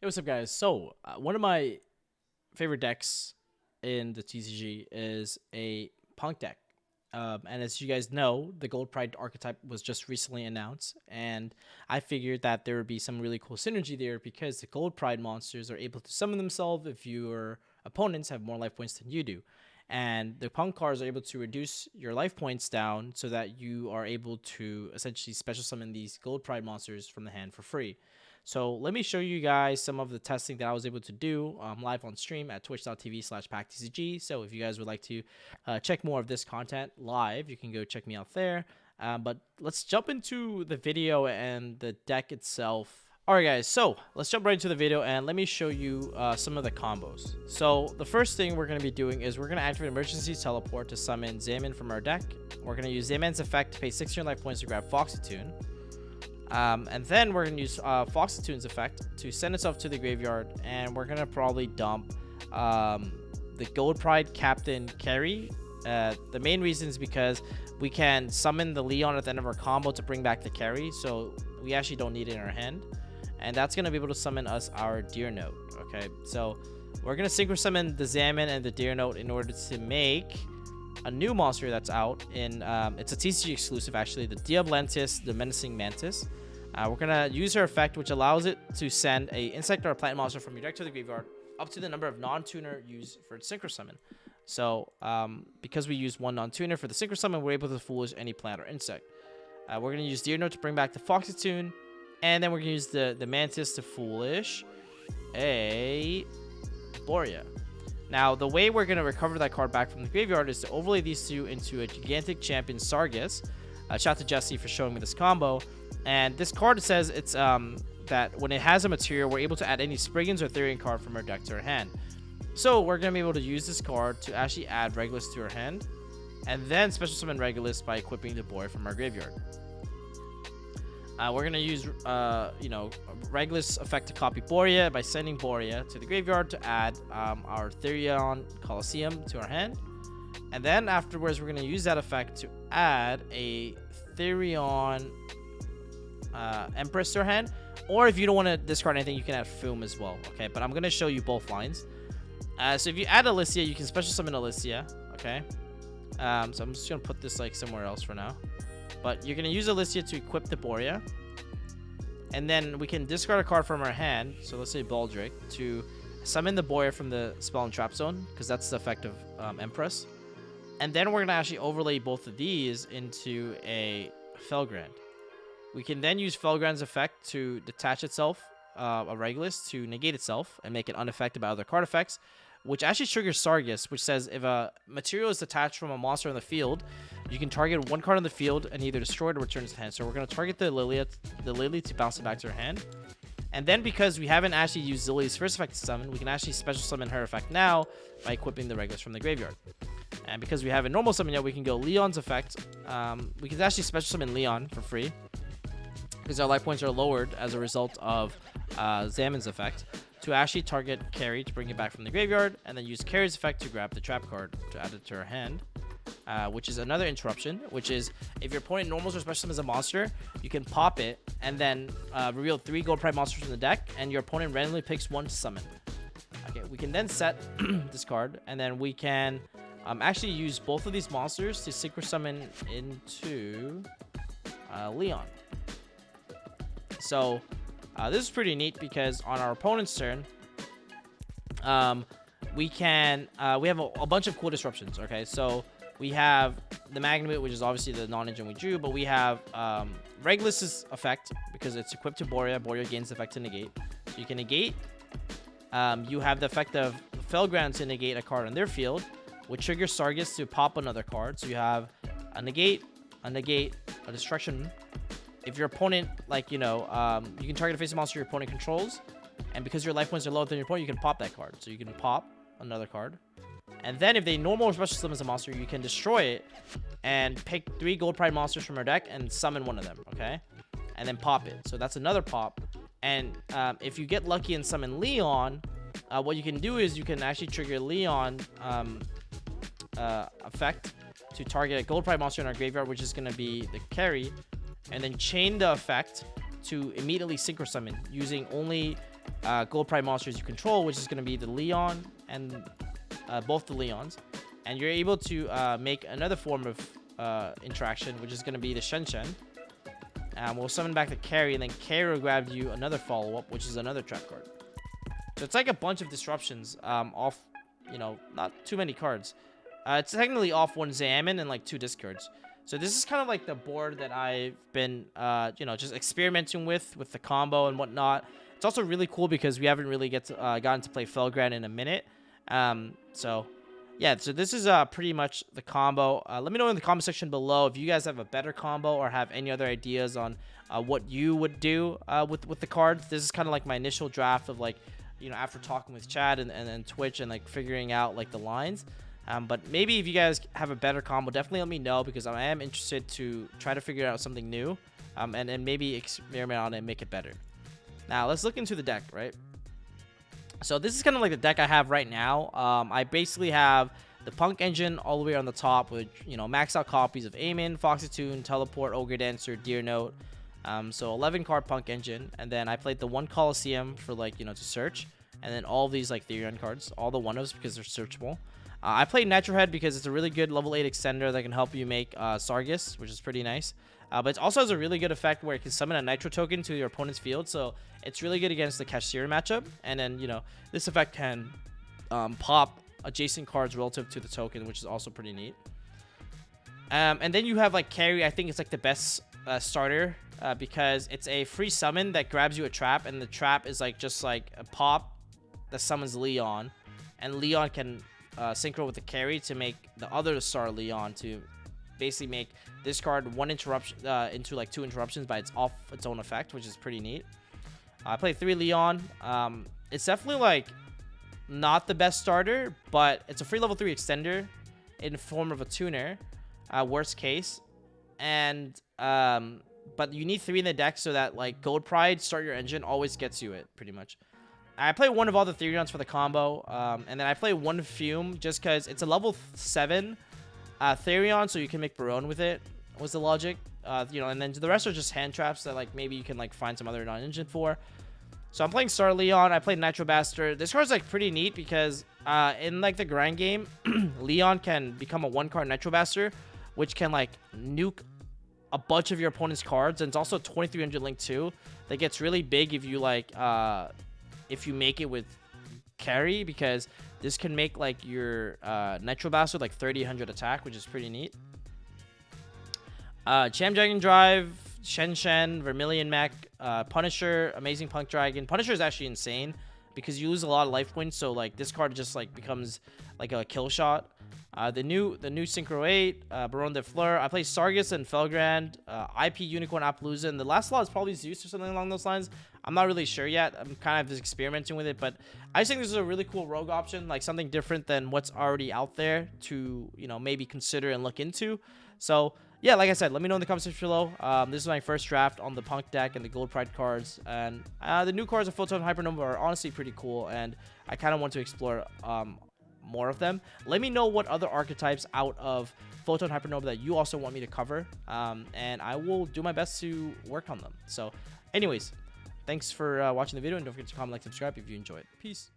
Hey, what's up, guys? So, one of my favorite decks in the TCG is a Punk deck. And as you guys know, the Gold Pride Archetype was just recently announced, and I figured that there would be some really cool synergy there because the Gold Pride monsters are able to summon themselves if your opponents have more life points than you do. And the Punk cards are able to reduce your life points down so that you are able to essentially special summon these Gold Pride monsters from the hand for free. So let me show you guys some of the testing that I was able to do live on stream at twitch.tv/PackTCG. So if you guys would like to check more of this content live, you can go check me out there. But let's jump into the video and the deck itself. Alright guys, so let's jump right into the video and let me show you some of the combos. So the first thing we're going to be doing is we're going to activate Emergency Teleport to summon Zaman from our deck. We're going to use Zaman's effect to pay 600 life points to grab Foxytune. And then we're going to use Foxytune's effect to send itself to the graveyard, and we're going to probably dump the Gold Pride Captain Carry. The main reason is because we can summon the Leon at the end of our combo to bring back the carry, so we actually don't need it in our hand. And that's going to be able to summon us our Deer Note. Okay, so we're going to synchro summon the Zaman and the Deer Note in order to make a new monster that's out in it's a TCG exclusive, actually, the Diablantis, the Menacing Mantis. We're gonna use her effect, which allows it to send a insect or a plant monster from your deck to the graveyard up to the number of non-tuner used for synchro summon. So because we use one non-tuner for the synchro summon, we're able to foolish any plant or insect. We're gonna use Deer Note to bring back the Foxytune, and then we're gonna use the Mantis to foolish a Borea. Now, the way we're going to recover that card back from the graveyard is to overlay these two into a Gigantic Champion Sargus. Shout out to Jesse for showing me this combo. And this card says it's that when it has a material, we're able to add any Spriggans or Therian card from our deck to our hand. So we're going to be able to use this card to actually add Regulus to our hand, and then special summon Regulus by equipping the boy from our graveyard. We're going to use, Regulus effect to copy Borea by sending Borea to the graveyard to add our Therion Colosseum to our hand. And then afterwards, we're going to use that effect to add a Therion Empress to our hand. Or if you don't want to discard anything, you can add Fume as well. Okay, but I'm going to show you both lines. So if you add Alicia, you can special summon Alicia. Okay, so I'm just going to put this like somewhere else for now. But you're going to use Alicia to equip the Borea. And then we can discard a card from our hand. So let's say Baldric to summon the Borea from the Spell and Trap Zone, because that's the effect of Empress. And then we're going to actually overlay both of these into a Felgrand. We can then use Felgrand's effect to detach itself, a Regulus, to negate itself and make it unaffected by other card effects, which actually triggers Sargus, which says if a material is detached from a monster in the field, you can target one card on the field and either destroy it or return it to hand. So we're going to target the Lily to bounce it back to her hand. And then because we haven't actually used Lily's first effect to summon, we can actually special summon her effect now by equipping the Regulus from the graveyard. And because we haven't normal summon yet, we can go Leon's effect. We can actually special summon Leon for free, because our life points are lowered as a result of Zaman's effect, to actually target Carry to bring it back from the graveyard, and then use Carry's effect to grab the trap card to add it to her hand, which is another interruption, which is if your opponent normals or special summons a monster, you can pop it and then reveal 3 Gold Pride monsters from the deck, and your opponent randomly picks one to summon. Okay, we can then set this card, and then we can actually use both of these monsters to synchro summon into Leon. So this is pretty neat because on our opponent's turn, we have a bunch of cool disruptions. Okay, so we have the Magnum, which is obviously the non-engine we drew, but we have Regulus's effect because it's equipped to Borea. Borea gains the effect to negate, so you can negate. You have the effect of Felgrand to negate a card on their field, which triggers Sargus to pop another card. So you have a negate, a destruction. If your opponent, you can target a face monster your opponent controls, and because your life points are lower than your opponent, you can pop that card. So you can pop another card. And then if they normal or special summon a monster, you can destroy it and pick 3 Gold Pride monsters from our deck and summon one of them, okay? And then pop it. So that's another pop. And if you get lucky and summon Leon, what you can do is you can actually trigger Leon effect to target a Gold Pride monster in our graveyard, which is going to be the Carry, and then chain the effect to immediately synchro summon using only gold pride monsters you control, which is going to be the Leon and both the Leons. And you're able to make another form of interaction, which is going to be the Shen. We'll summon back the Carry, and then Carry will grab you another follow-up, which is another trap card. So it's like a bunch of disruptions off, not too many cards. It's technically off 1 Zaman and like 2 discards. So this is kind of like the board that I've been, just experimenting with the combo and whatnot. It's also really cool because we haven't really gotten to play Felgrand in a minute. So this is pretty much the combo. Let me know in the comment section below if you guys have a better combo or have any other ideas on what you would do with the cards. This is kind of like my initial draft of like, after talking with Chad and Twitch and like figuring out like the lines. But maybe if you guys have a better combo, definitely let me know, because I am interested to try to figure out something new and maybe experiment on it and make it better. Now, let's look into the deck, right? So this is kind of like the deck I have right now. I basically have the Punk Engine all the way on the top with, maxed out copies of Aemon, Foxy Tune, Teleport, Ogre Dancer, Deer Note. So 11 card Punk Engine. And then I played the 1 Coliseum for like, to search. And then all these like Therion cards, all the 1-ofs because they're searchable. I played Natural Head because it's a really good level 8 extender that can help you make Sargus, which is pretty nice. But it also has a really good effect where it can summon a Nitro token to your opponent's field. So it's really good against the Cashier matchup. And then, this effect can pop adjacent cards relative to the token, which is also pretty neat. And then you have like Carry. I think it's like the best starter because it's a free summon that grabs you a trap. And the trap is like just like a pop that summons Leon. And Leon can synchro with the Carry to make the other star Leon to basically make this card 1 interruption into like 2 interruptions by off its own effect, which is pretty neat. I played 3 Leon. It's definitely like not the best starter, but it's a free level 3 extender in the form of a tuner, worst case. And but you need 3 in the deck so that like Gold Pride, Start Your Engine always gets you it pretty much. I play 1 of all the Therions for the combo, and then I play 1 Fume just because it's a level 7 Therion, so you can make Barone with it, was the logic. And then the rest are just hand traps that like maybe you can like find some other non-engine for. So I'm playing Star Leon. I played Nitro Bastard. This card's like pretty neat because in like the grind game, Leon can become a 1-card Nitro Bastard, which can like nuke a bunch of your opponent's cards, and it's also 2300 link too. That gets really big if you like if you make it with Carry, because this can make like your Nitro Bastard like 3000 attack, which is pretty neat. Cham Dragon Drive, Shen, Vermilion Mech, Punisher, Amazing Punk Dragon. Punisher is actually insane because you lose a lot of life points, so like this card just like becomes like a kill shot. The new Synchro 8, Baron de Fleur. I play Sargus and Felgrand, IP Unicorn Appaloosa, and the last slot is probably Zeus or something along those lines. I'm not really sure yet. I'm kind of just experimenting with it, but I just think this is a really cool rogue option, like something different than what's already out there to, maybe consider and look into. So yeah, like I said, let me know in the comments section below. This is my first draft on the Punk deck and the Gold Pride cards, and the new cards of Photon Hypernova are honestly pretty cool, and I kind of want to explore more of them. Let me know what other archetypes out of Photon Hypernova that you also want me to cover, and I will do my best to work on them. So anyways, thanks for watching the video, and don't forget to comment, like, subscribe if you enjoyed. Peace.